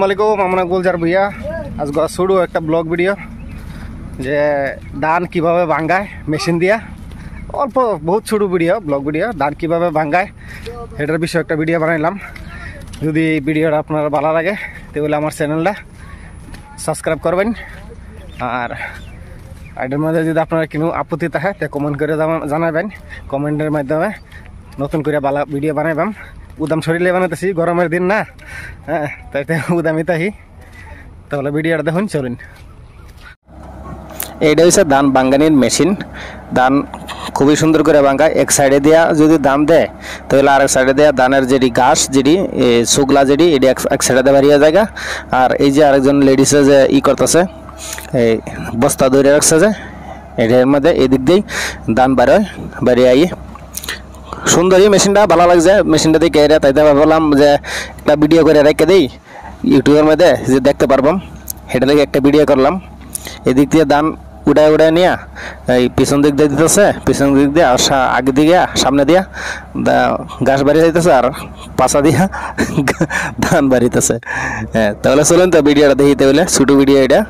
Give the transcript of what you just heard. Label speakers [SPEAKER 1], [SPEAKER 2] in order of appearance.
[SPEAKER 1] আসসালামু আলাইকুম আমরা গুলজার ভুইয়া আজকে শুরু একটা ব্লগ ভিডিও যে ধান কিভাবে ভাঙ্গায় মেশিন দিয়া অল্প বহুত ছোট ভিডিও ব্লগ ভিডিও ধান কিভাবে ভাঙ্গায় এটার বিষয়ে একটা ভিডিও বানাইলাম। যদি ভিডিওটা আপনার ভালো লাগে তাহলে আমার চ্যানেলটা সাবস্ক্রাইব করবেন আর এটার মধ্যে যদি আপনার কোনো আপত্তি থাকে তা কমেন্ট করে জানাবেন। কমেন্টের মাধ্যমে নতুন করে ভালো ভিডিও বানাইবাম। উদাম শরীরে বানাইতেছি গরমের দিন না, হ্যাঁ তাই উদামি তাহি। তাহলে ভিডিওটা দেখুন চলুন। এইটা হচ্ছে ধান ভাঙ্গানির মেশিন। ধান খুবই সুন্দর করে ভাঙ্গায়। এক সাইডে দিয়া যদি ধান দেয় তাহলে আরেক সাইডে দেয়া ধানের যেটি ঘাস যেটি শুকলা যেটি এটি এক সাইডে দিয়ে বাড়িয়ে জায়গা। আর এই যে আরেকজন লেডিসে যে করতেছে এই বস্তা ধরে রাখছে যে এটার মধ্যে এদিক দিয়েই ধান বাড়িয়ে আই সুন্দরই মেশিনটা ভালো লাগছে। মেশিনটা দেখে এরা তাইতে ভাবলাম যে একটা ভিডিও করে রেখে দিই ইউটিউবের মধ্যে যে দেখতে পারবাম, সেটা দেখে একটা ভিডিও করলাম। এদিক দিয়ে ধান উড়ায় নিয়ে এই পিছন দিক দিয়ে দিতেছে, পিছন দিক দিয়ে আর আগে দিকে সামনে দিয়া ঘাস বাড়িয়ে যাইতেছে আর পাশা দিয়া ধান বাড়িতেছে। হ্যাঁ তাহলে চলুন তো ভিডিওটা দেখিতে হলে ছোটো ভিডিও এটা।